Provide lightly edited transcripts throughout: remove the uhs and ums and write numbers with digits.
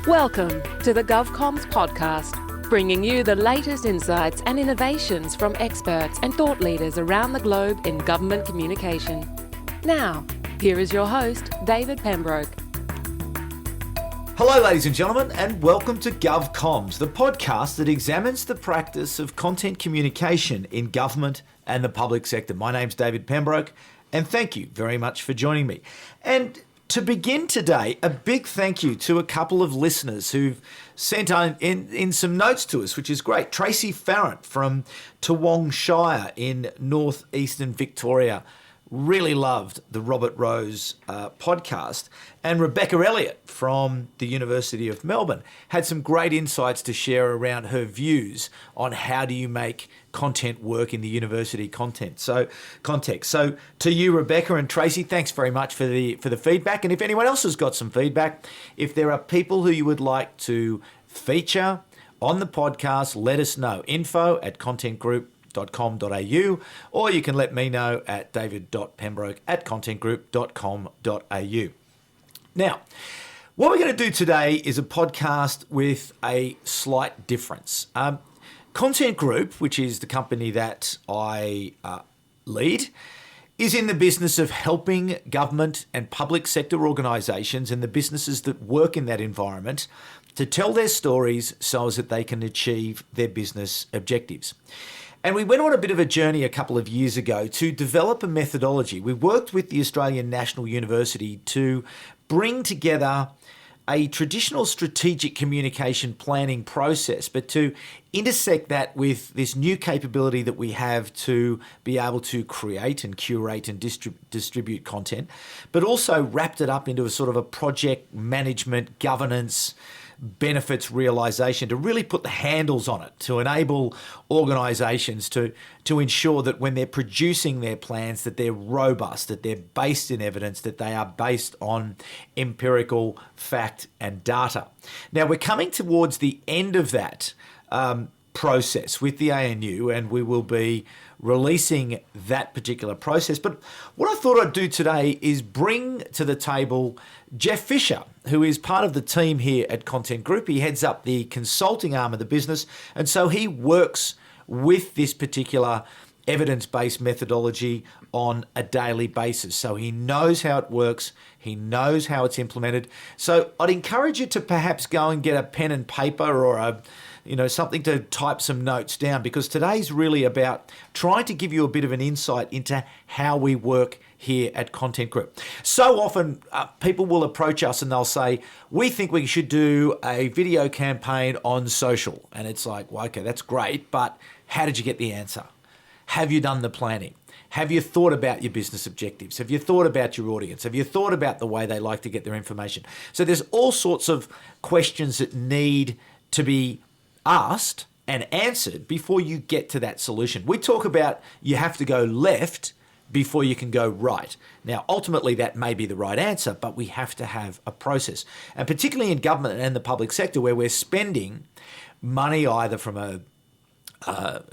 Welcome to the GovComms podcast, bringing you the latest insights and innovations from experts and thought leaders around the globe in government communication. Now, here is your host, David Pembroke. Hello, ladies and gentlemen, and welcome to GovComms, the podcast that examines the practice of content communication in government and the public sector. My name's David Pembroke, and thank you very much for joining me. And to begin today, a big thank you to a couple of listeners who've sent in some notes to us, which is great. Tracy Farrant from Toowong Shire in northeastern Victoria really loved the Robert Rose podcast. And Rebecca Elliott from the University of Melbourne had some great insights to share around her views on how do you make content work in the university context. So to you, Rebecca and Tracy, thanks very much for the feedback. And if anyone else has got some feedback, if there are people who you would like to feature on the podcast, let us know. info@contentgroup.com.au, or you can let me know at david.pembroke@contentgroup.com.au. Now, what we're going to do today is a podcast with a slight difference. Content Group, which is the company that I lead, is in the business of helping government and public sector organisations and the businesses that work in that environment to tell their stories so as that they can achieve their business objectives. And we went on a bit of a journey a couple of years ago to develop a methodology. We worked with the Australian National University to bring together a traditional strategic communication planning process, but to intersect that with this new capability that we have to be able to create and curate and distribute content, but also wrapped it up into a sort of a project management governance benefits realization to really put the handles on it, to enable organisations to ensure that when they're producing their plans that they're robust, that they're based in evidence, that they are based on empirical fact and data. Now, we're coming towards the end of that process with the ANU, and we will be releasing that particular process. But what I thought I'd do today is bring to the table Geoff Fisher, who is part of the team here at Content Group. He heads up the consulting arm of the business, and so he works with this particular evidence-based methodology on a daily basis. So he knows how it works, he knows how it's implemented. So I'd encourage you to perhaps go and get a pen and paper or something to type some notes down, because today's really about trying to give you a bit of an insight into how we work here at Content Group. So often people will approach us and they'll say, we think we should do a video campaign on social. And it's like, well, okay, that's great, but how did you get the answer? Have you done the planning? Have you thought about your business objectives? Have you thought about your audience? Have you thought about the way they like to get their information? So there's all sorts of questions that need to be asked and answered before you get to that solution. We talk about you have to go left before you can go right. Now, ultimately, that may be the right answer, but we have to have a process. And particularly in government and the public sector, where we're spending money either from a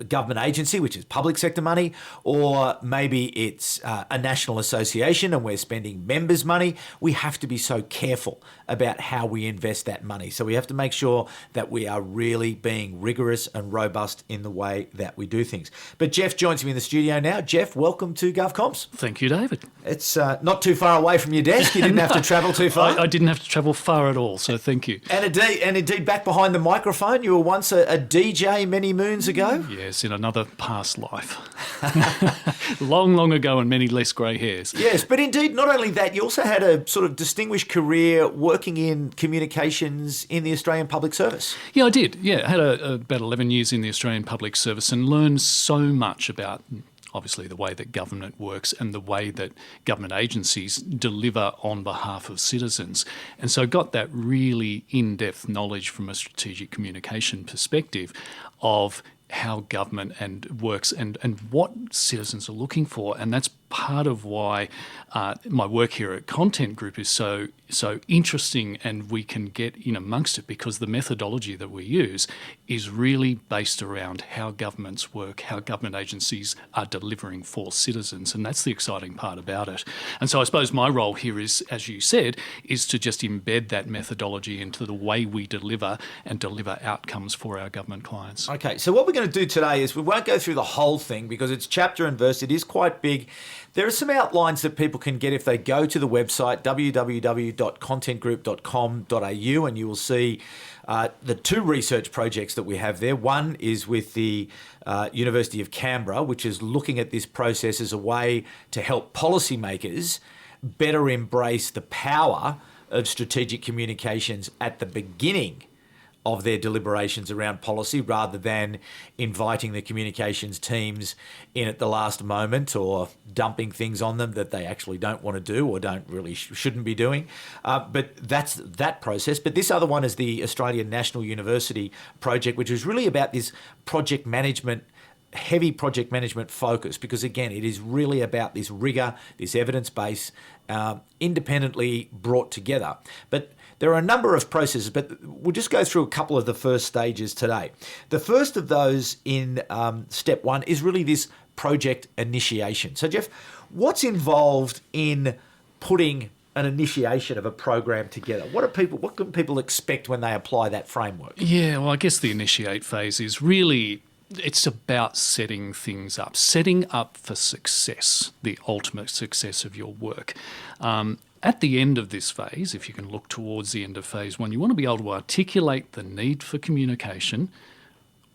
government agency, which is public sector money, or maybe it's a national association and we're spending members' money, we have to be so careful about how we invest that money. So we have to make sure that we are really being rigorous and robust in the way that we do things. But Geoff joins me in the studio now. Geoff, welcome to GovComms. Thank you, David. It's not too far away from your desk. You didn't have to travel too far. I didn't have to travel far at all, so thank you. And indeed, back behind the microphone, you were once a DJ many moons ago. Yes, in another past life. long, long ago and many less grey hairs. Yes, but indeed, not only that, you also had a sort of distinguished career working in communications in the Australian Public Service. Yeah, I did. Yeah, I had about 11 years in the Australian Public Service and learned so much about obviously the way that government works and the way that government agencies deliver on behalf of citizens. And so I got that really in-depth knowledge from a strategic communication perspective of how government works and what citizens are looking for. And that's part of why my work here at Content Group is so interesting, and we can get in amongst it because the methodology that we use is really based around how governments work, how government agencies are delivering for citizens, and that's the exciting part about it. And so I suppose my role here is, as you said, is to just embed that methodology into the way we deliver and deliver outcomes for our government clients. Okay, so what we're going to do today is we won't go through the whole thing because it's chapter and verse. It is quite big. There are some outlines that people can get if they go to the website www.contentgroup.com.au, and you will see the two research projects that we have there. One is with the University of Canberra, which is looking at this process as a way to help policymakers better embrace the power of strategic communications at the beginning of their deliberations around policy, rather than inviting the communications teams in at the last moment or dumping things on them that they actually don't want to do or don't really shouldn't be doing. But that's that process. But this other one is the Australian National University project, which is really about this project management, heavy project management focus, because again, it is really about this rigor, this evidence base, independently brought together. But there are a number of processes, but we'll just go through a couple of the first stages today. The first of those in step one is really this project initiation. So Geoff, what's involved in putting an initiation of a program together? What can people expect when they apply that framework? Yeah, well, I guess the initiate phase is really, it's about setting things up, setting up for success, the ultimate success of your work. At the end of this phase, if you can look towards the end of phase one, you want to be able to articulate the need for communication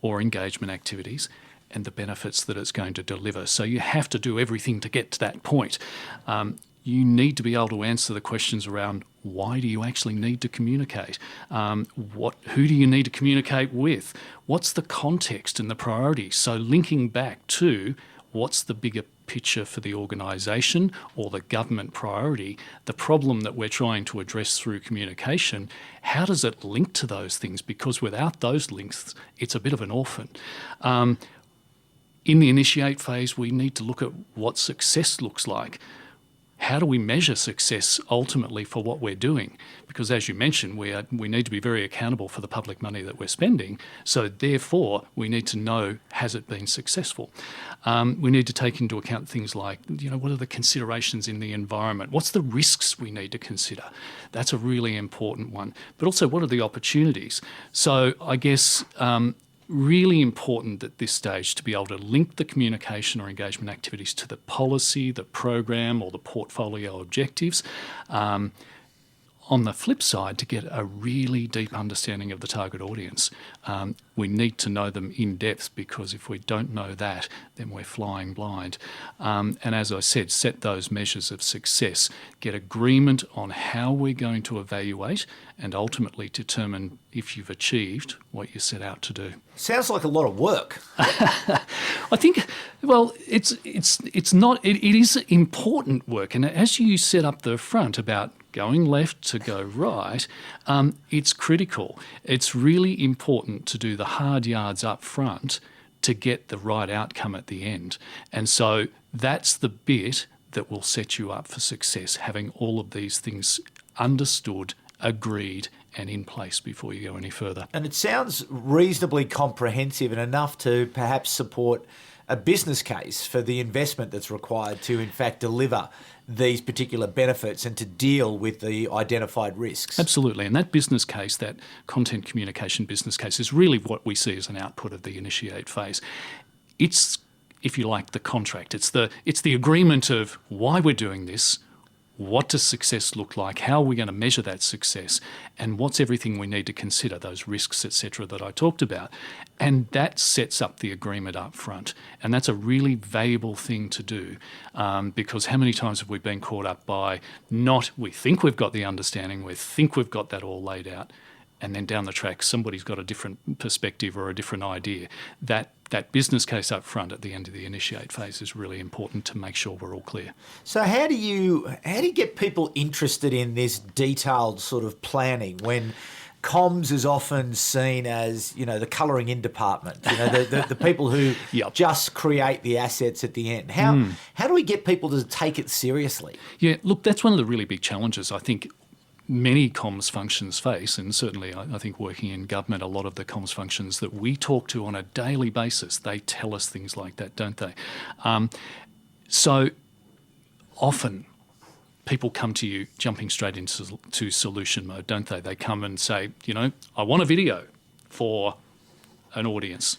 or engagement activities and the benefits that it's going to deliver. So you have to do everything to get to that point. You need to be able to answer the questions around why do you actually need to communicate? Who do you need to communicate with? What's the context and the priorities? So linking back to what's the bigger picture for the organisation or the government priority, the problem that we're trying to address through communication, how does it link to those things? Because without those links, it's a bit of an orphan. In the initiate phase, we need to look at what success looks like. How do we measure success ultimately for what we're doing? Because as you mentioned, we need to be very accountable for the public money that we're spending. So therefore, we need to know, has it been successful? We need to take into account things like, what are the considerations in the environment? What's the risks we need to consider? That's a really important one. But also, what are the opportunities? So I guess really important at this stage to be able to link the communication or engagement activities to the policy, the program, or the portfolio objectives. On the flip side, to get a really deep understanding of the target audience, we need to know them in depth, because if we don't know that, then we're flying blind. And as I said, set those measures of success, get agreement on how we're going to evaluate, and ultimately determine if you've achieved what you set out to do. Sounds like a lot of work. I think, well, it's not. It is important work, and as you set up the front about going left to go right, it's critical. It's really important to do the hard yards up front to get the right outcome at the end. And so that's the bit that will set you up for success, having all of these things understood, agreed, and in place before you go any further. And it sounds reasonably comprehensive and enough to perhaps support a business case for the investment that's required to, in fact, deliver these particular benefits and to deal with the identified risks. Absolutely. And that business case, that content communication business case, is really what we see as an output of the initiate phase. It's, if you like, the contract. It's the agreement of why we're doing this, what does success look like, how are we going to measure that success, and what's everything we need to consider, those risks, etc., that I talked about. And that sets up the agreement up front. And that's a really valuable thing to do, because how many times have we been caught up by we think we've got the understanding, we think we've got that all laid out, and then down the track somebody's got a different perspective or a different idea. That business case up front at the end of the initiate phase is really important to make sure we're all clear. So how do you get people interested in this detailed sort of planning when comms is often seen as, the colouring in department, the people who Yep. just create the assets at the end. How do we get people to take it seriously? Yeah, look, that's one of the really big challenges I think many comms functions face, and certainly I think working in government, a lot of the comms functions that we talk to on a daily basis, they tell us things like that, don't they? So often people come to you jumping straight into solution mode, don't they? They come and say, I want a video for an audience.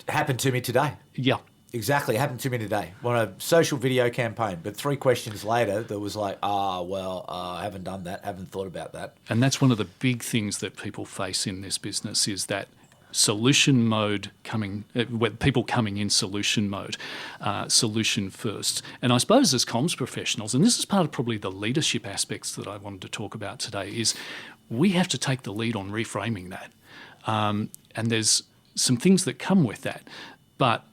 It happened to me today. Yeah. Exactly. It happened to me today. On a social video campaign, but 3 questions later, there was like, I haven't done that, haven't thought about that. And that's one of the big things that people face in this business is that solution mode people coming in solution mode, solution first. And I suppose as comms professionals, and this is part of probably the leadership aspects that I wanted to talk about today, is we have to take the lead on reframing that. And there's some things that come with that, but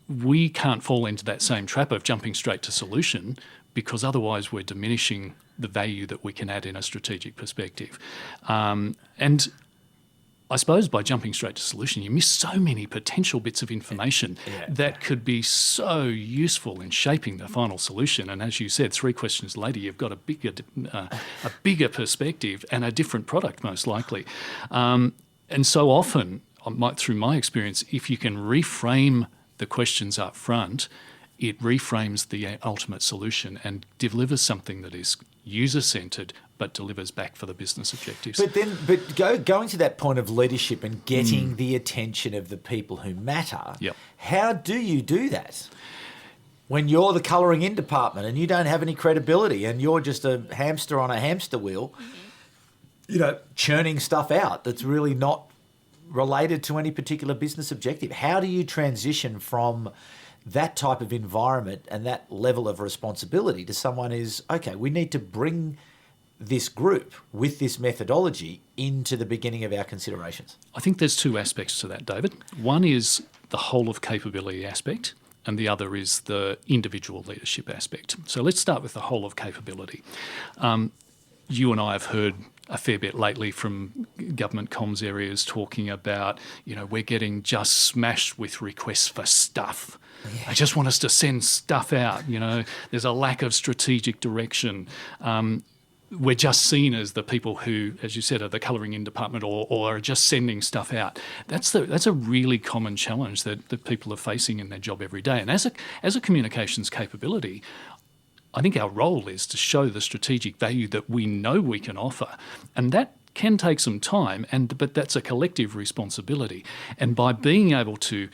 we can't fall into that same trap of jumping straight to solution, because otherwise we're diminishing the value that we can add in a strategic perspective. And I suppose by jumping straight to solution, you miss so many potential bits of information that could be so useful in shaping the final solution. And as you said, 3 questions later, you've got a bigger perspective and a different product, most likely. And so often, through my experience, if you can reframe the questions up front, it reframes the ultimate solution and delivers something that is user-centred but delivers back for the business objectives. But going to that point of leadership and getting the attention of the people who matter, how do you do that? When you're the colouring in department and you don't have any credibility and you're just a hamster on a hamster wheel, churning stuff out that's really not related to any particular business objective. How do you transition from that type of environment and that level of responsibility to someone who's, okay, we need to bring this group with this methodology into the beginning of our considerations? I think there's 2 aspects to that, David. One is the whole of capability aspect, and the other is the individual leadership aspect. So let's start with the whole of capability. You and I have heard a fair bit lately from government comms areas talking about, we're getting just smashed with requests for stuff. Yeah. They just want us to send stuff out. There's a lack of strategic direction. We're just seen as the people who, as you said, are the colouring in department or are just sending stuff out. That's a really common challenge that people are facing in their job every day. And as a communications capability, I think our role is to show the strategic value that we know we can offer. And that can take some time, but that's a collective responsibility. And by being able to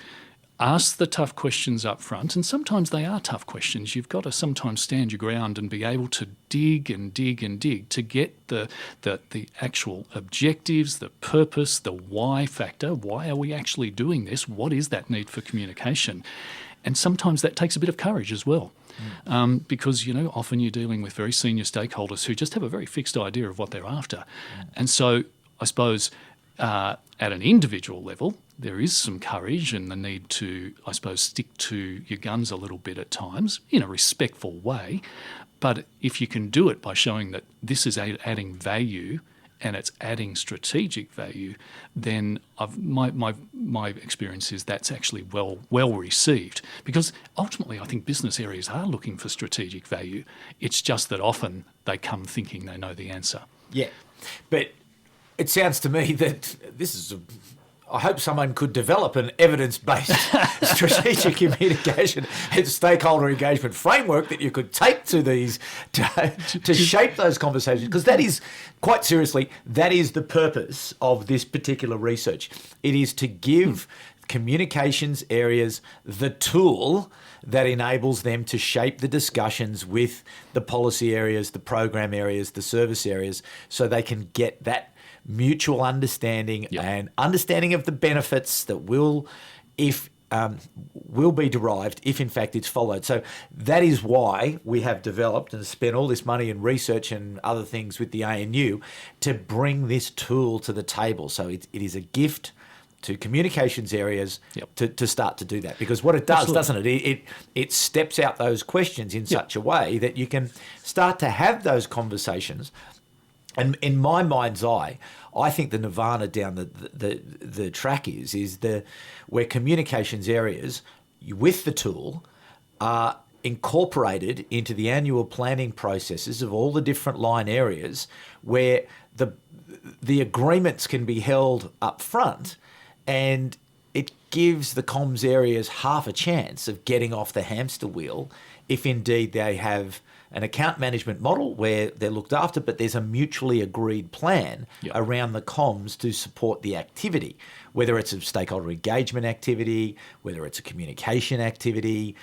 ask the tough questions up front, and sometimes they are tough questions, you've got to sometimes stand your ground and be able to dig and dig and dig to get the actual objectives, the purpose, the why factor. Why are we actually doing this? What is that need for communication? And sometimes that takes a bit of courage as well. Because, often you're dealing with very senior stakeholders who just have a very fixed idea of what they're after. And so I suppose at an individual level, there is some courage and the need to, I suppose, stick to your guns a little bit at times in a respectful way. But if you can do it by showing that this is adding value and it's adding strategic value, then my experience is that's actually well received. Because ultimately, I think business areas are looking for strategic value. It's just that often they come thinking they know the answer. Yeah, but it sounds to me that this is I hope someone could develop an evidence-based strategic communication and stakeholder engagement framework that you could take to these to shape those conversations, because that is, quite seriously, that is the purpose of this particular research. It is to give communications areas the tool that enables them to shape the discussions with the policy areas, the program areas, the service areas, so they can get that mutual understanding and understanding of the benefits that will be derived if in fact it's followed. So that is why we have developed and spent all this money in research and other things with the ANU to bring this tool to the table. So it is a gift to communications areas to start to do that. Because what it does, doesn't it? It steps out those questions in such a way that you can start to have those conversations And in my mind's eye, I think the nirvana down the track is where communications areas with the tool are incorporated into the annual planning processes of all the different line areas, where the agreements can be held up front, and it gives the comms areas half a chance of getting off the hamster wheel if indeed they have an account management model where they're looked after, but there's a mutually agreed plan around the comms to support the activity, whether it's a stakeholder engagement activity, whether it's a communication activity,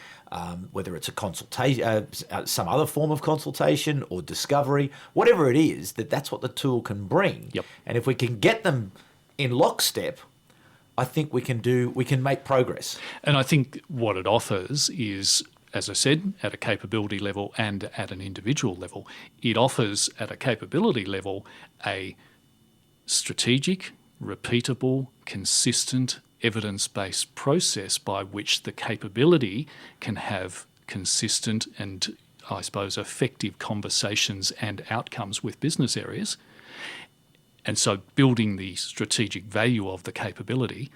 whether it's a consultation, some other form of consultation or discovery, whatever it is, that's what the tool can bring. Yep. And if we can get them in lockstep, I think we can make progress. And I think what it offers is, as I said, at a capability level and at an individual level, it offers at a capability level a strategic, repeatable, consistent, evidence-based process by which the capability can have consistent and, I suppose, effective conversations and outcomes with business areas. And so building the strategic value of the capability.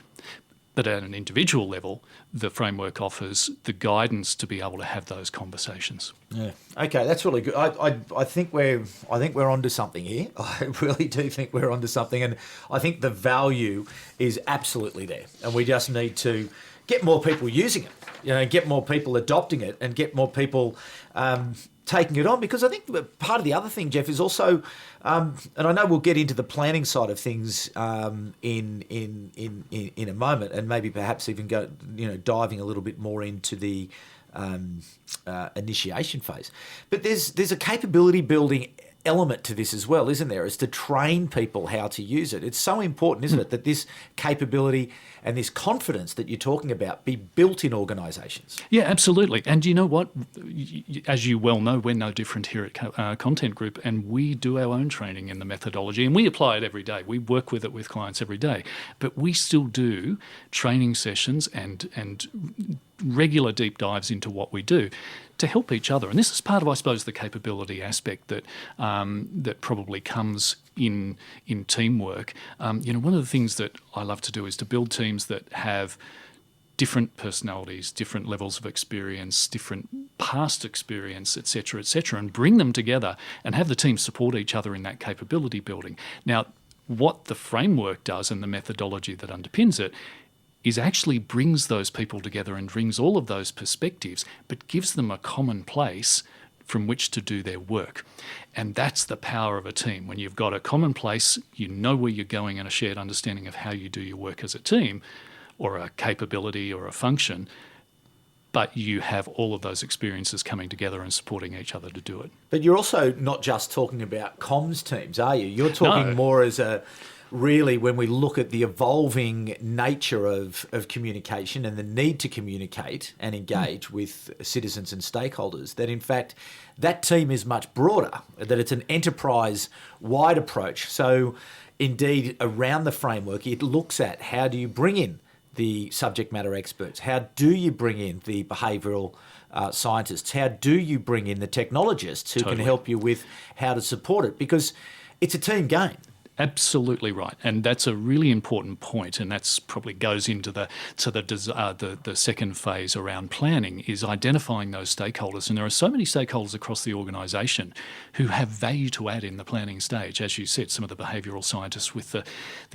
But at an individual level, the framework offers the guidance to be able to have those conversations. Yeah. Okay, that's really good. I think we're onto something here. I really do think we're onto something, and I think the value is absolutely there, and we just need to get more people using it. Get more people adopting it, and get more people taking it on. Because I think part of the other thing, Geoff, is also, and I know we'll get into the planning side of things in a moment, and maybe perhaps even go, diving a little bit more into the initiation phase. But there's a capability building element to this as well, isn't there? Is to train people how to use it. It's so important, isn't it, that this capability and this confidence that you're talking about be built in organisations. Yeah, absolutely. And you know what? As you well know, we're no different here at Content Group, and we do our own training in the methodology, and we apply it every day. We work with it with clients every day. But we still do training sessions and regular deep dives into what we do to help each other. And this is part of, I suppose, the capability aspect that that probably comes in teamwork. One of the things that I love to do is to build teams that have different personalities, different levels of experience, different past experience, et cetera, and bring them together and have the team support each other in that capability building. Now, what the framework does and the methodology that underpins it is actually brings those people together and brings all of those perspectives, but gives them a common place from which to do their work. And that's the power of a team. When you've got a common place, you know where you're going and a shared understanding of how you do your work as a team, or a capability or a function, but you have all of those experiences coming together and supporting each other to do it. But you're also not just talking about comms teams, are you? You're talking more as really, when we look at the evolving nature of communication and the need to communicate and engage with citizens and stakeholders, that in fact that team is much broader, that it's an enterprise-wide approach. So indeed, around the framework, it looks at how do you bring in the subject matter experts? How do you bring in the behavioural scientists? How do you bring in the technologists who can help you with how to support it? Because it's a team game. Absolutely right, and that's a really important point, and that's probably goes into the second phase around planning, is identifying those stakeholders. And there are so many stakeholders across the organisation who have value to add in the planning stage. As you said, some of the behavioural scientists with the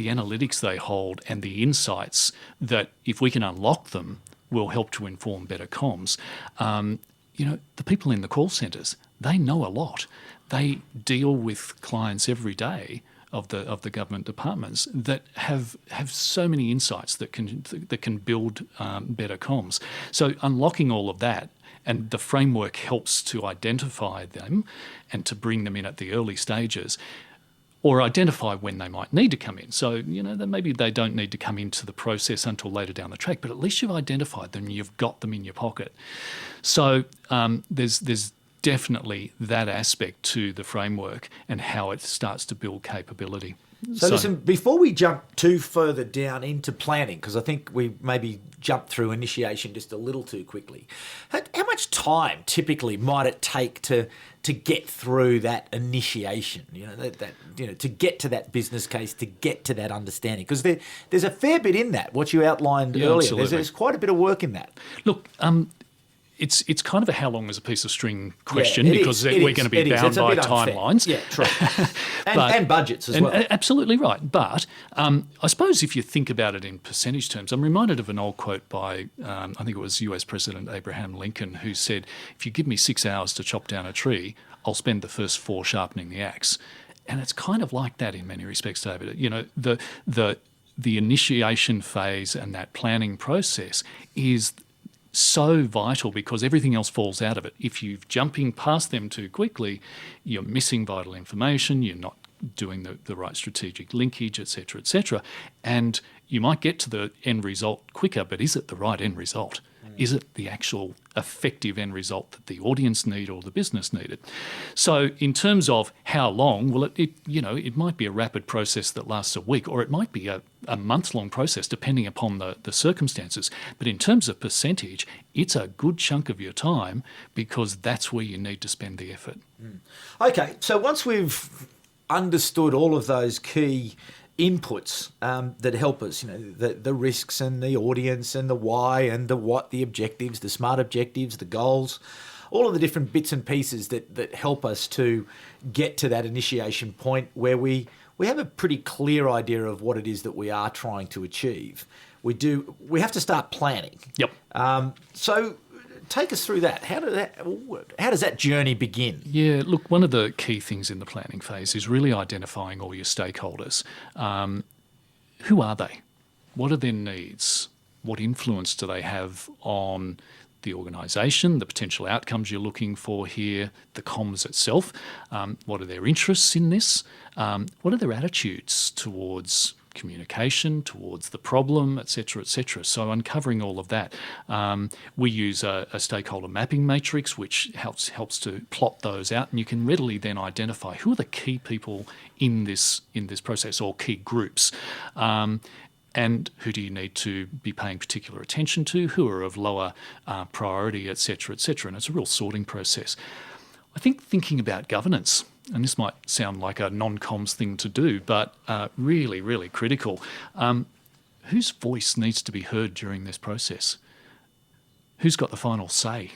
analytics they hold and the insights that, if we can unlock them, will help to inform better comms. The people in the call centres, they know a lot. They deal with clients every day of the government departments that have so many insights that can build better comms. So unlocking all of that, and the framework helps to identify them and to bring them in at the early stages, or identify when they might need to come in. So, that maybe they don't need to come into the process until later down the track, but at least you've identified them, you've got them in your pocket. So there's definitely that aspect to the framework and how it starts to build capability. So listen, before we jump too further down into planning, because I think we maybe jumped through initiation just a little too quickly, how much time typically might it take to get through that initiation? To get to that business case, to get to that understanding, because there's a fair bit in that. What you outlined earlier, absolutely. there's quite a bit of work in that. Look, it's kind of a how long is a piece of string question, Yeah, because we're going to be bound by timelines. Yeah, true. and budgets as well. Absolutely right. But I suppose if you think about it in percentage terms, I'm reminded of an old quote by, I think it was US President Abraham Lincoln, who said, if you give me 6 hours to chop down a tree, I'll spend the first 4 sharpening the axe. And it's kind of like that in many respects, David. The initiation phase and that planning process is so vital, because everything else falls out of it. If you're jumping past them too quickly, you're missing vital information, you're not doing the right strategic linkage, etc., and you might get to the end result quicker, but is it the right end result? Is it the actual effective end result that the audience need or the business needed? So in terms of how long, well, it might be a rapid process that lasts a week, or it might be a month-long process depending upon the circumstances. But in terms of percentage, it's a good chunk of your time, because that's where you need to spend the effort. Okay, so once we've understood all of those key inputs that help us, the risks and the audience and the why and the what, the objectives, the smart objectives, the goals, all of the different bits and pieces that help us to get to that initiation point where we have a pretty clear idea of what it is that we are trying to achieve. We have to start planning. Yep. So take us through that. How does that journey begin? Yeah, look, one of the key things in the planning phase is really identifying all your stakeholders. Who are they? What are their needs? What influence do they have on the organisation, the potential outcomes you're looking for here, the comms itself? What are their interests in this? What are their attitudes towards communication, towards the problem, etc., etc. So uncovering all of that. We use a stakeholder mapping matrix, which helps to plot those out, and you can readily then identify who are the key people in this process, or key groups. And who do you need to be paying particular attention to, who are of lower priority, etc., etc. And it's a real sorting process. I think thinking about governance, and this might sound like a non-comms thing to do, but really, really critical. Whose voice needs to be heard during this process? Who's got the final say?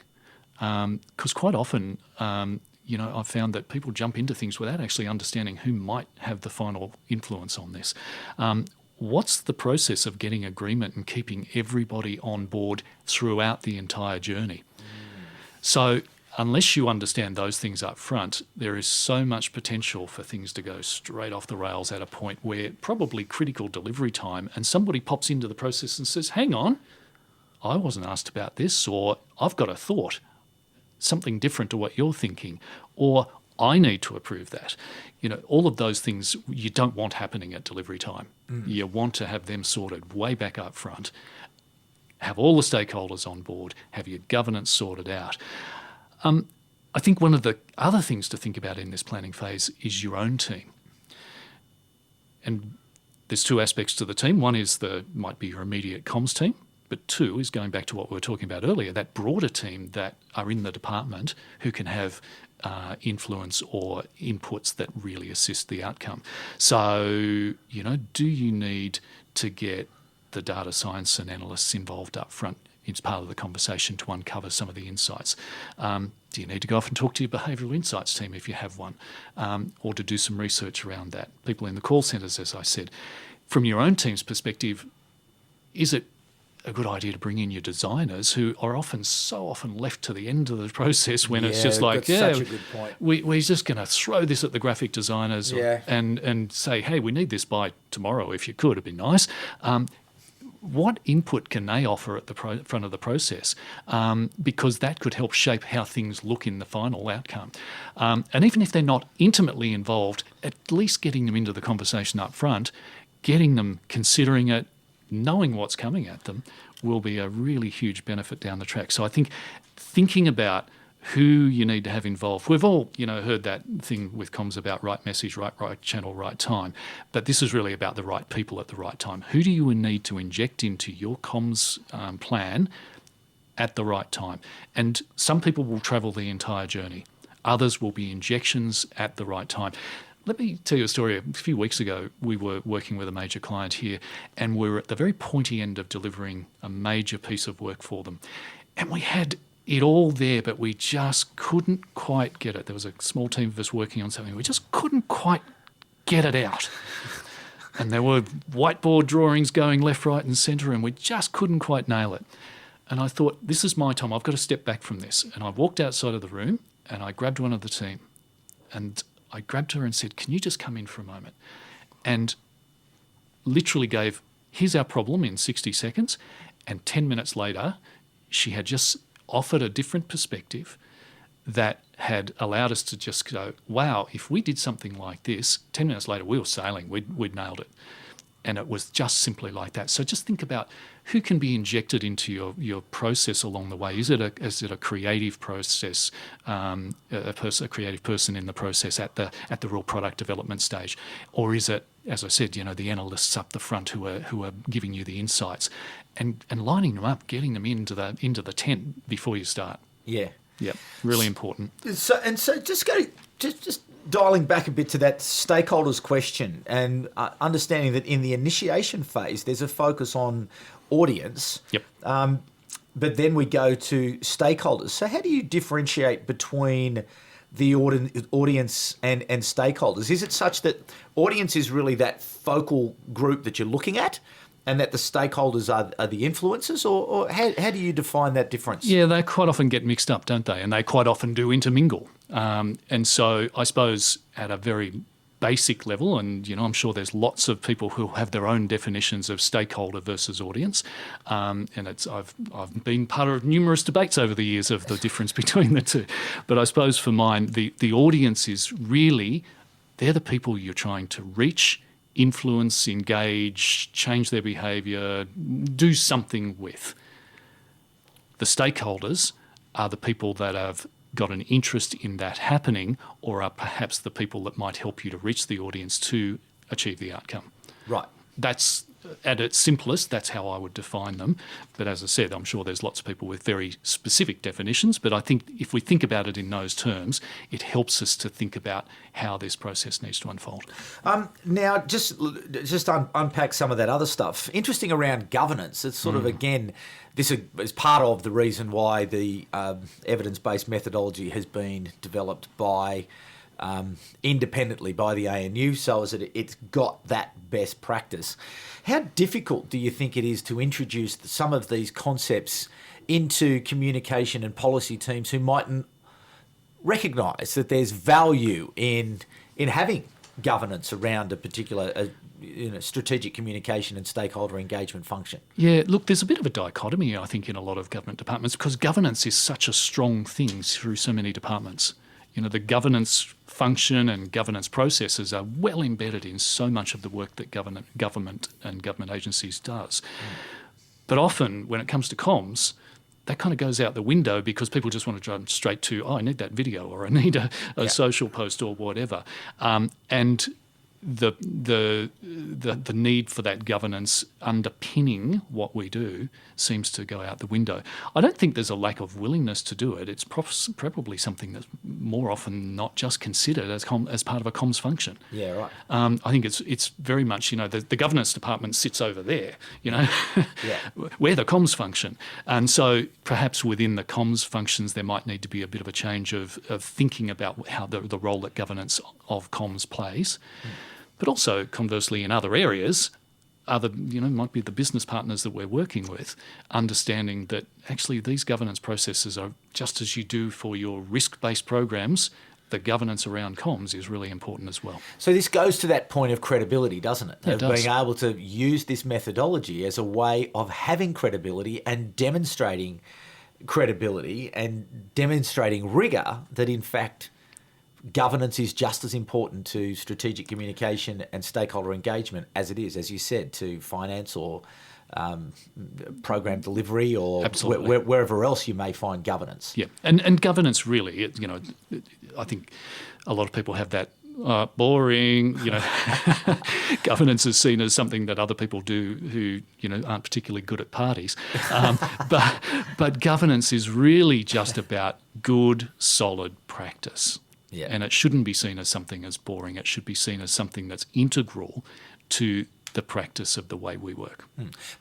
Because quite often, I've found that people jump into things without actually understanding who might have the final influence on this. What's the process of getting agreement and keeping everybody on board throughout the entire journey? So unless you understand those things up front, there is so much potential for things to go straight off the rails at a point where probably critical delivery time, and somebody pops into the process and says, hang on, I wasn't asked about this, or I've got a thought, something different to what you're thinking, or I need to approve that. All of those things you don't want happening at delivery time. You want to have them sorted way back up front, have all the stakeholders on board, have your governance sorted out. I think one of the other things to think about in this planning phase is your own team. And there's two aspects to the team. One is might be your immediate comms team, but two is going back to what we were talking about earlier, that broader team that are in the department who can have influence or inputs that really assist the outcome. So, do you need to get the data science and analysts involved up front as part of the conversation to uncover some of the insights? Do you need to go off and talk to your behavioural insights team if you have one, or to do some research around that? People in the call centres, as I said. From your own team's perspective, is it a good idea to bring in your designers, who are so often left to the end of the process when it's just like, such a good point. We're just going to throw this at the graphic designers and say, hey, we need this by tomorrow if you could, it'd be nice. What input can they offer at the front of the process? Because that could help shape how things look in the final outcome. And even if they're not intimately involved, at least getting them into the conversation up front, getting them considering it, knowing what's coming at them, will be a really huge benefit down the track. So I think thinking about who you need to have involved. We've all, heard that thing with comms about right message, right channel, right time. But this is really about the right people at the right time. Who do you need to inject into your comms plan at the right time? And some people will travel the entire journey. Others will be injections at the right time. Let me tell you a story. A few weeks ago, we were working with a major client here, and we were at the very pointy end of delivering a major piece of work for them. And we had it all there, but we just couldn't quite get it. There was a small team of us working on something. We just couldn't quite get it out. And there were whiteboard drawings going left, right and centre, and we just couldn't quite nail it. And I thought, this is my time. I've got to step back from this. And I walked outside of the room and I grabbed one of the team and I grabbed her and said, can you just come in for a moment? And literally gave, here's our problem in 60 seconds. And 10 minutes later, she had just offered a different perspective that had allowed us to just go, wow, if we did something like this, 10 minutes later, we were sailing, we'd nailed it. And it was just simply like that. So just think about who can be injected into your process along the way. Is it a creative process, a creative person in the process at the real product development stage, or is it, as I said, the analysts up the front who are giving you the insights, and lining them up, getting them into the tent before you start. Yeah. Yeah, really important. So just dialing back a bit to that stakeholders question and understanding that in the initiation phase, there's a focus on audience. Yep. But then we go to stakeholders. So how do you differentiate between the audience and stakeholders? Is it such that audience is really that focal group that you're looking at, and that the stakeholders are the influencers, or how do you define that difference? Yeah, they quite often get mixed up, don't they? And they quite often do intermingle. And so I suppose at a very basic level, and I'm sure there's lots of people who have their own definitions of stakeholder versus audience, and I've been part of numerous debates over the years of the difference between the two. But I suppose for mine, the audience is really, they're the people you're trying to reach, influence, engage, change their behaviour, do something with. The stakeholders are the people that have got an interest in that happening, or are perhaps the people that might help you to reach the audience to achieve the outcome. Right. That's, at its simplest, that's how I would define them. But as I said, I'm sure there's lots of people with very specific definitions, but I think if we think about it in those terms, it helps us to think about how this process needs to unfold. Now, just unpack some of that other stuff. Interesting around governance. It's sort of, again, this is part of the reason why the evidence-based methodology has been developed by independently by the ANU, so as it's got that best practice. How difficult do you think it is to introduce some of these concepts into communication and policy teams who mightn't recognise that there's value in having governance around a particular strategic communication and stakeholder engagement function? Yeah, look, there's a bit of a dichotomy, I think, in a lot of government departments, because governance is such a strong thing through so many departments. The governance function and governance processes are well embedded in so much of the work that government and government agencies does. But often, when it comes to comms, that kind of goes out the window because people just want to jump straight to, I need that video, or I need a social post or whatever. And the need for that governance underpinning what we do seems to go out the window. I don't think there's a lack of willingness to do it. It's probably something that's more often not just considered as part of a comms function. Yeah, right. I think it's very much, the governance department sits over there, Yeah. We're the comms function. And so perhaps within the comms functions there might need to be a bit of a change of thinking about how the role that governance of comms plays. But also, conversely, in other areas, might be the business partners that we're working with, understanding that actually these governance processes are just as you do for your risk-based programs, the governance around comms is really important as well. So this goes to that point of credibility, doesn't it? It does. Being able to use this methodology as a way of having credibility and demonstrating credibility and demonstrating rigour that, in fact, governance is just as important to strategic communication and stakeholder engagement as it is, as you said, to finance or program delivery or Absolutely. wherever else you may find governance. Yeah, and governance really, I think a lot of people have that boring, governance is seen as something that other people do who, aren't particularly good at parties. But governance is really just about good, solid practice. Yeah. And it shouldn't be seen as something as boring. It should be seen as something that's integral to the practice of the way we work.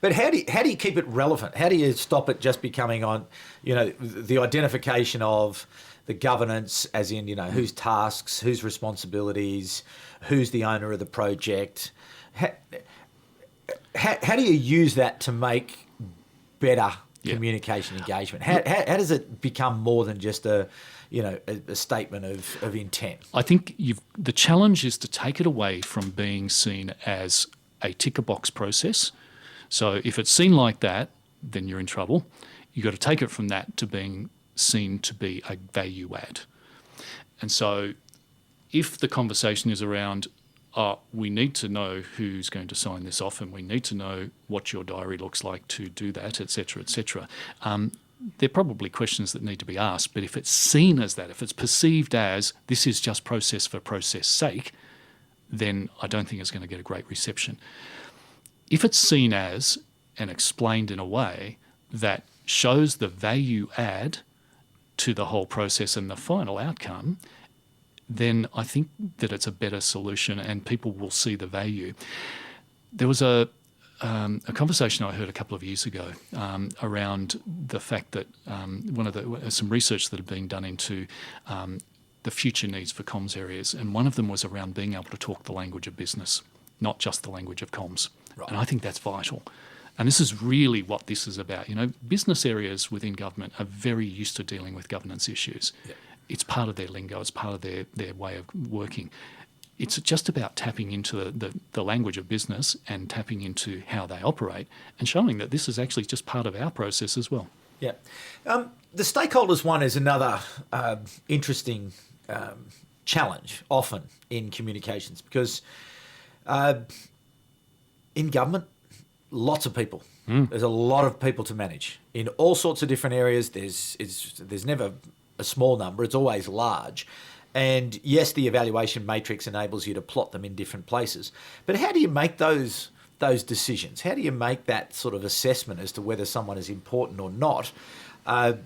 But how do you keep it relevant? How do you stop it just becoming on, the identification of the governance as in, whose tasks, whose responsibilities, who's the owner of the project? How do you use that to make better communication engagement? How does it become more than just a statement of intent? I think the challenge is to take it away from being seen as a ticker box process. So if it's seen like that, then you're in trouble. You've got to take it from that to being seen to be a value add. And so if the conversation is around, we need to know who's going to sign this off and we need to know what your diary looks like to do that, et cetera, there are probably questions that need to be asked. But if it's seen as that, if it's perceived as this is just process for process sake, then I don't think it's going to get a great reception. If it's seen as and explained in a way that shows the value add to the whole process and the final outcome, then I think that it's a better solution and people will see the value. There was a conversation I heard a couple of years ago around the fact that some research that had been done into the future needs for comms areas, and one of them was around being able to talk the language of business, not just the language of comms. Right. And I think that's vital. And this is really what this is about. Business areas within government are very used to dealing with governance issues. Yeah. It's part of their lingo, it's part of their way of working. It's just about tapping into the language of business and tapping into how they operate and showing that this is actually just part of our process as well. Yeah. The stakeholders one is another interesting challenge often in communications because in government, lots of people. There's a lot of people to manage in all sorts of different areas. There's never a small number. It's always large. And yes, the evaluation matrix enables you to plot them in different places. But how do you make those decisions? How do you make that sort of assessment as to whether someone is important or not? And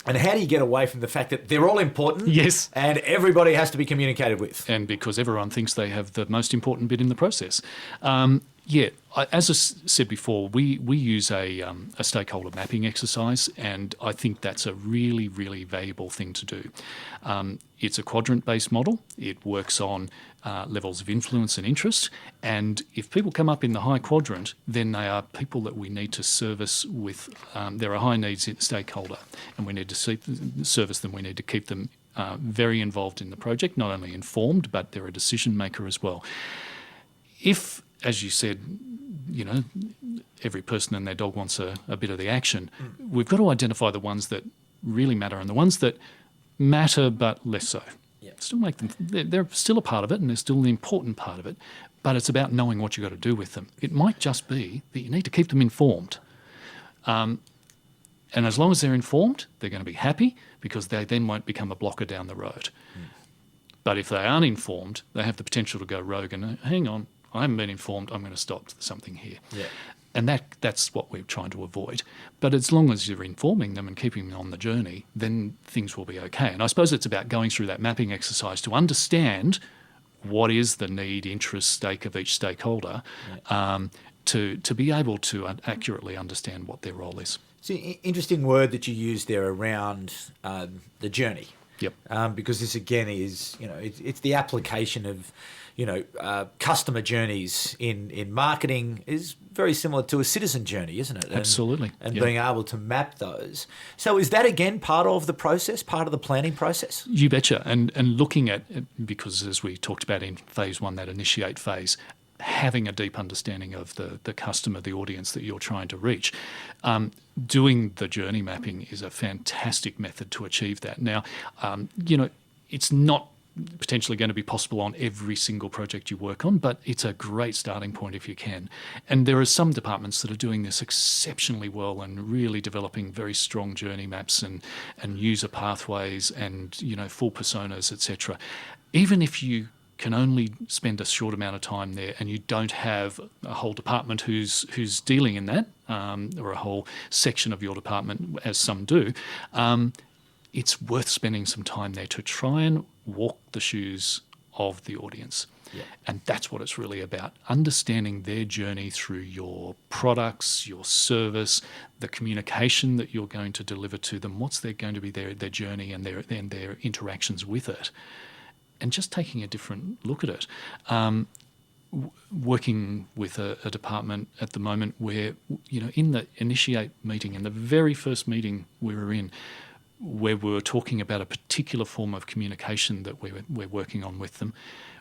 how do you get away from the fact that they're all important? Yes. And everybody has to be communicated with? And because everyone thinks they have the most important bit in the process. As I said before, we use a stakeholder mapping exercise, and I think that's a really, really valuable thing to do. It's a quadrant-based model. It works on levels of influence and interest, and if people come up in the high quadrant, then they are people that we need to service with. There are high needs stakeholder, and we need to service them. We need to keep them very involved in the project, not only informed, but they're a decision maker as well. If, as you said, every person and their dog wants a bit of the action, we've got to identify the ones that really matter and the ones that matter but less so. Yeah. Still make them, they're still a part of it and they're still an important part of it, but it's about knowing what you've got to do with them. It might just be that you need to keep them informed. And as long as they're informed, they're going to be happy because they then won't become a blocker down the road. But if they aren't informed, they have the potential to go rogue and hang on, I haven't been informed, I'm going to stop something here. Yeah. And that's what we're trying to avoid. But as long as you're informing them and keeping them on the journey, then things will be okay. And I suppose it's about going through that mapping exercise to understand what is the need, interest, stake of each stakeholder, to be able to accurately understand what their role is. It's an interesting word that you used there around the journey. Yep. Because this again is, it's the application of, customer journeys in marketing is very similar to a citizen journey, isn't it? Absolutely. And being able to map those. So is that again part of the process, part of the planning process? You betcha. And looking at, because as we talked about in phase one, that initiate phase, having a deep understanding of the customer, the audience that you're trying to reach. Doing the journey mapping is a fantastic method to achieve that. Now, it's not potentially going to be possible on every single project you work on, but it's a great starting point if you can. And there are some departments that are doing this exceptionally well and really developing very strong journey maps and user pathways and, you know, full personas, etc. Even if you can only spend a short amount of time there and you don't have a whole department who's dealing in that, or a whole section of your department, as some do, it's worth spending some time there to try and walk the shoes of the audience. Yeah. And that's what it's really about, understanding their journey through your products, your service, the communication that you're going to deliver to them, what's going to be their journey and their interactions with it, and just taking a different look at it. Working with a department at the moment where, you know, in the initiate meeting, in the very first meeting we were in, where we were talking about a particular form of communication that we're working on with them,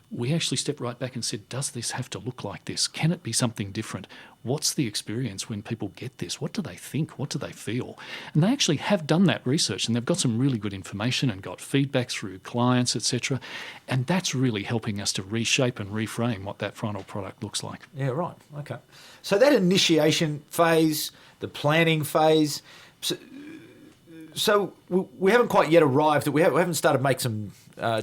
we actually stepped right back and said, does this have to look like this? Can it be something different? What's the experience when people get this? What do they think? What do they feel? And they actually have done that research, and they've got some really good information and got feedback through clients, etc. And that's really helping us to reshape and reframe what that final product looks like. Yeah, right. Okay. So that initiation phase, the planning phase, so we haven't quite yet arrived. We haven't started to make some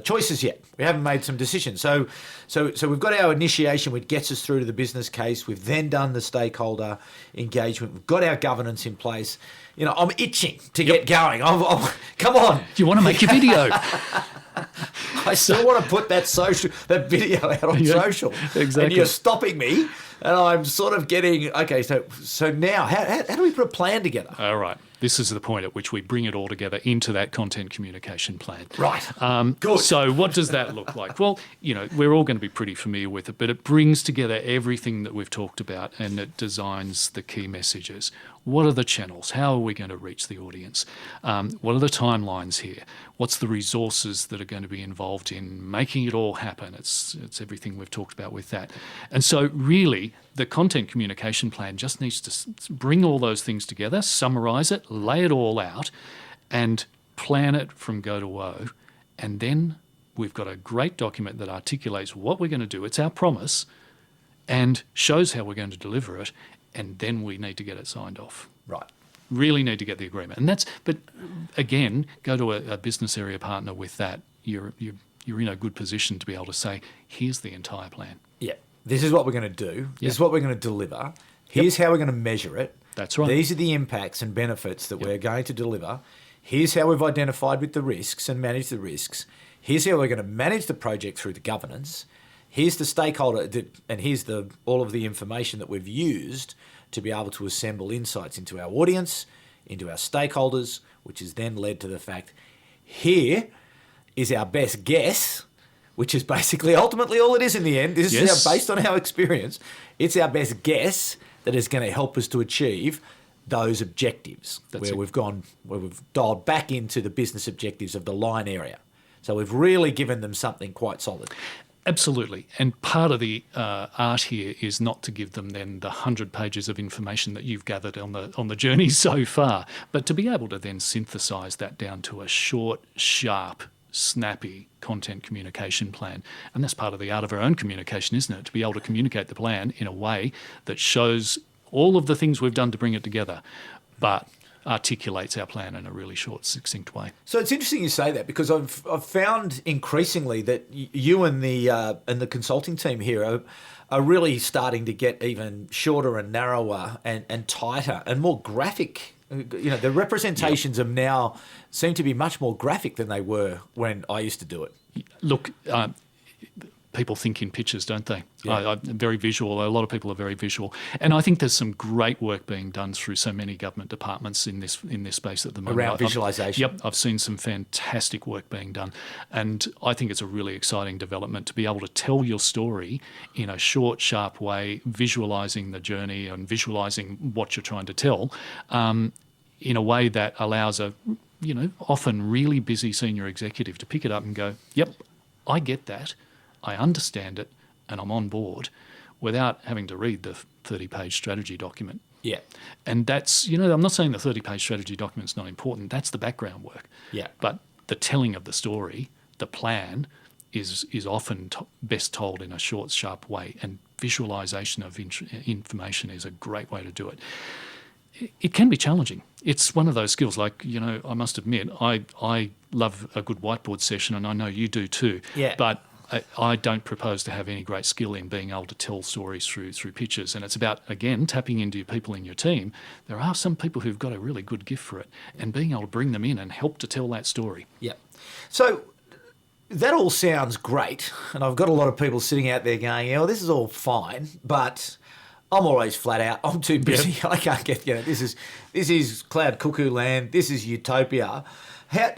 choices yet. We haven't made some decisions. So we've got our initiation, which gets us through to the business case. We've then done the stakeholder engagement. We've got our governance in place. You know, I'm itching to get going. Come on. You want to make your video? I still want to put that video out on social. Exactly. And you're stopping me, and I'm sort of getting, okay, so now, how do we put a plan together? All right. This is the point at which we bring it all together into that content communication plan. Right. Good. So what does that look like? Well, you know, we're all going to be pretty familiar with it, but it brings together everything that we've talked about and it designs the key messages. What are the channels? How are we going to reach the audience? What are the timelines here? What's the resources that are going to be involved in making it all happen? It's everything we've talked about with that. And so really, the content communication plan just needs to bring all those things together, summarise it, lay it all out, and plan it from go to woe. And then we've got a great document that articulates what we're going to do. It's our promise and shows how we're going to deliver it. And then we need to get it signed off. Right. Really need to get the agreement. And but again, go to a business area partner with that. You're in a good position to be able to say, here's the entire plan. Yeah. This is what we're going to do. This is what we're going to deliver. Here's how we're going to measure it. That's right. These are the impacts and benefits that we're going to deliver. Here's how we've identified with the risks and managed the risks. Here's how we're going to manage the project through the governance. Here's the stakeholder, and here's all of the information that we've used to be able to assemble insights into our audience, into our stakeholders, which has then led to the fact, here is our best guess, which is basically ultimately all it is in the end. This is based on our experience. It's our best guess that is going to help us to achieve those objectives, we've dialed back into the business objectives of the line area. So we've really given them something quite solid. Absolutely. And part of the art here is not to give them then the 100 pages of information that you've gathered on the journey so far, but to be able to then synthesise that down to a short, sharp, snappy content communication plan. And that's part of the art of our own communication, isn't it? To be able to communicate the plan in a way that shows all of the things we've done to bring it together, but articulates our plan in a really short, succinct way. So it's interesting you say that, because I've found increasingly that you and the consulting team here are really starting to get even shorter and narrower and tighter and more graphic. You know, the representations of now seem to be much more graphic than they were when I used to do it. Look, people think in pictures, don't they? Yeah. I'm very visual. A lot of people are very visual, and I think there's some great work being done through so many government departments in this space at the moment. Around visualisation. I've seen some fantastic work being done, and I think it's a really exciting development to be able to tell your story in a short, sharp way, visualising the journey and visualising what you're trying to tell, in a way that allows a often really busy senior executive to pick it up and go, "Yep, I get that. I understand it, and I'm on board," without having to read the 30-page strategy document. Yeah. And that's, I'm not saying the 30-page strategy document's not important. That's the background work. Yeah. But the telling of the story, the plan, is often best told in a short, sharp way, and visualization of information is a great way to do it. It can be challenging. It's one of those skills, like, I must admit, I love a good whiteboard session, and I know you do too. Yeah. But I don't propose to have any great skill in being able to tell stories through pictures. And it's about, again, tapping into your people in your team. There are some people who've got a really good gift for it, and being able to bring them in and help to tell that story. Yeah. So that all sounds great, and I've got a lot of people sitting out there going, this is all fine, but I'm always flat out. I'm too busy. Yep. I can't get, this is cloud cuckoo land. This is utopia. How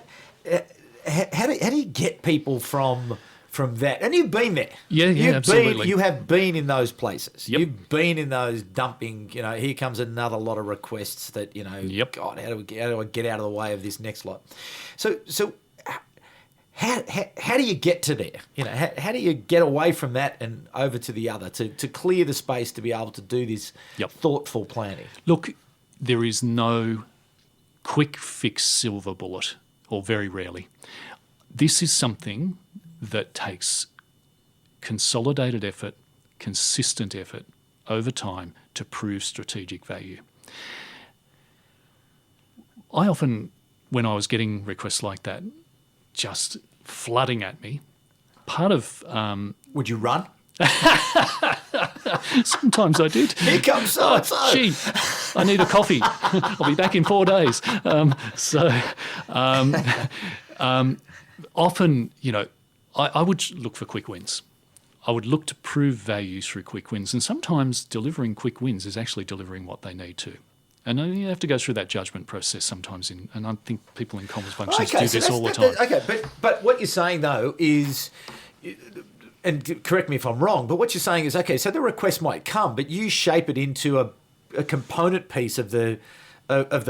do you get people from that? And you've been there. Yeah, absolutely. You have been in those places. Yep. You've been in those dumping, here comes another lot of requests that, Yep. God, how do I get out of the way of this next lot? So how do you get to there? How do you get away from that and over to the other, to clear the space to be able to do this thoughtful planning? Look, there is no quick fix silver bullet, or very rarely. This is something that takes consolidated effort, consistent effort over time to prove strategic value. I often, when I was getting requests like that, just flooding at me, part of... Would you run? Sometimes I did. Here comes so-and-so. Gee, I need a coffee. I'll be back in 4 days. Often, I would look for quick wins. I would look to prove value through quick wins. And sometimes delivering quick wins is actually delivering what they need to. And you have to go through that judgment process sometimes. And I think people in comms functions do this all the time. But what you're saying, though, is... And correct me if I'm wrong, but what you're saying is, okay, so the request might come, but you shape it into a component piece of the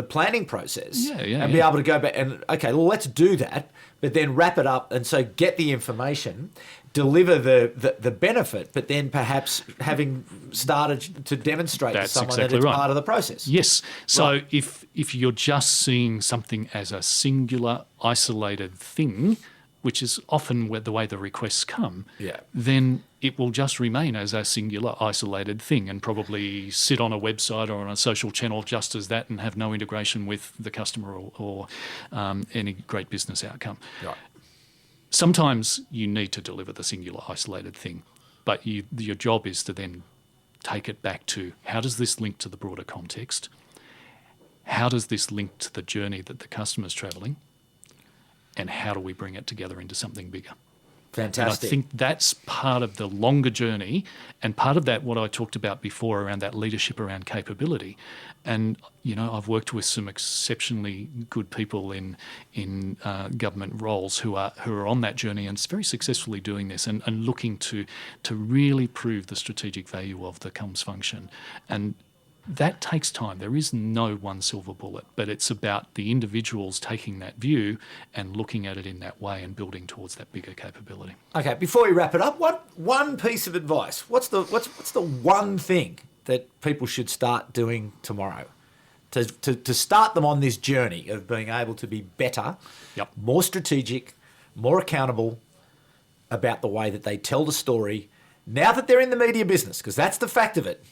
planning process, and be able to go back and, okay, well, let's do that, but then wrap it up, and so get the information, deliver the benefit, but then perhaps having started to demonstrate to someone exactly that it's part of the process. Yes. So if you're just seeing something as a singular, isolated thing, which is often the way the requests come, then it will just remain as a singular, isolated thing and probably sit on a website or on a social channel just as that and have no integration with the customer or any great business outcome. Right. Sometimes you need to deliver the singular, isolated thing, but your job is to then take it back to, how does this link to the broader context? How does this link to the journey that the customer's travelling? And how do we bring it together into something bigger? Fantastic. And I think that's part of the longer journey, and part of that, what I talked about before around that leadership around capability. And, I've worked with some exceptionally good people in government roles who are on that journey and very successfully doing this and looking to really prove the strategic value of the comms function. And that takes time. There is no one silver bullet, but it's about the individuals taking that view and looking at it in that way and building towards that bigger capability. Okay, before we wrap it up, one piece of advice. What's the one thing that people should start doing tomorrow to start them on this journey of being able to be better, more strategic, more accountable about the way that they tell the story now that they're in the media business? Because that's the fact of it.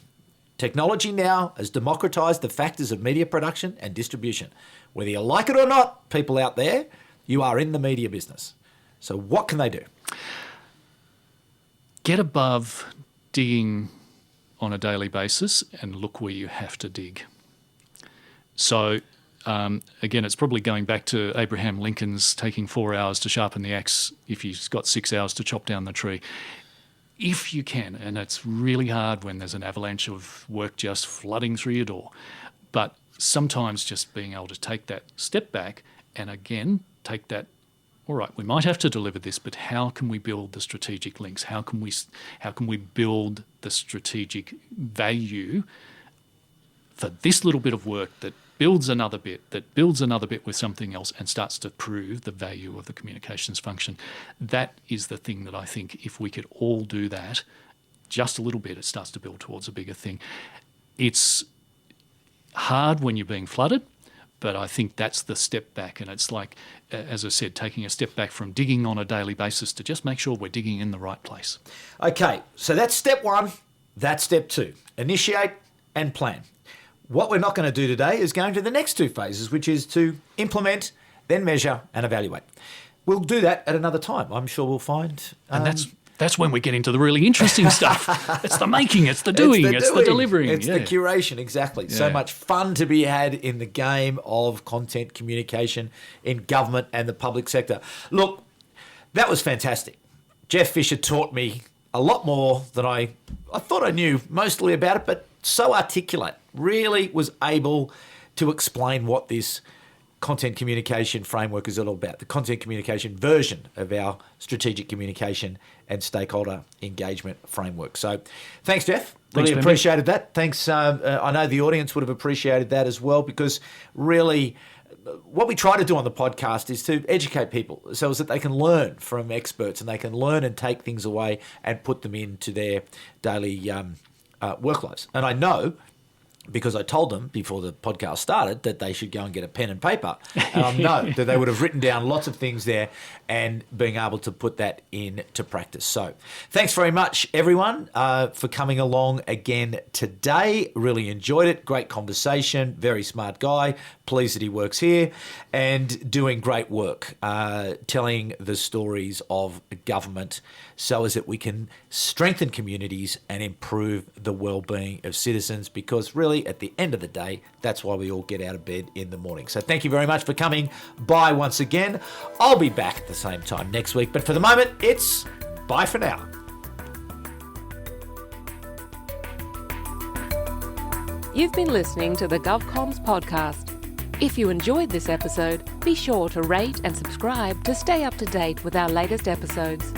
Technology now has democratised the factors of media production and distribution. Whether you like it or not, people out there, you are in the media business. So what can they do? Get above digging on a daily basis and look where you have to dig. So, again, it's probably going back to Abraham Lincoln's taking 4 hours to sharpen the axe if he's got 6 hours to chop down the tree. If you can, and it's really hard when there's an avalanche of work just flooding through your door, but sometimes just being able to take that step back and again take that, all right, we might have to deliver this, but how can we build the strategic links? How can we build the strategic value for this little bit of work that builds another bit with something else and starts to prove the value of the communications function? That is the thing that I think if we could all do that just a little bit, it starts to build towards a bigger thing. It's hard when you're being flooded, But I think that's the step back. And it's like, as I said, taking a step back from digging on a daily basis to just make sure we're digging in the right place. Okay, so that's step one. That's step two. Initiate and plan. What we're not going to do today is go into the next two phases, which is to implement, then measure and evaluate. We'll do that at another time. I'm sure we'll find... And that's when we get into the really interesting stuff. It's the making, it's the doing, it's the delivering. It's the curation, exactly. So much fun to be had in the game of content communication in government and the public sector. Look, that was fantastic. Geoff Fisher taught me a lot more than I thought I knew mostly about it, but so articulate, really was able to explain what this content communication framework is all about, the content communication version of our strategic communication and stakeholder engagement framework. So thanks, Geoff. Really appreciated that. Thanks. I know the audience would have appreciated that as well, because really what we try to do on the podcast is to educate people so that they can learn from experts and they can learn and take things away and put them into their daily work lives. And I know, because I told them before the podcast started that they should go and get a pen and paper. No, that they would have written down lots of things there and being able to put that into practice. So thanks very much, everyone, for coming along again today. Really enjoyed it. Great conversation. Very smart guy. Pleased that he works here and doing great work, telling the stories of government so as that we can strengthen communities and improve the well-being of citizens, because really at the end of the day, that's why we all get out of bed in the morning. So thank you very much for coming by once again. I'll be back at the same time next week, but for the moment, it's bye for now. You've been listening to the GovComms podcast. If you enjoyed this episode, be sure to rate and subscribe to stay up to date with our latest episodes.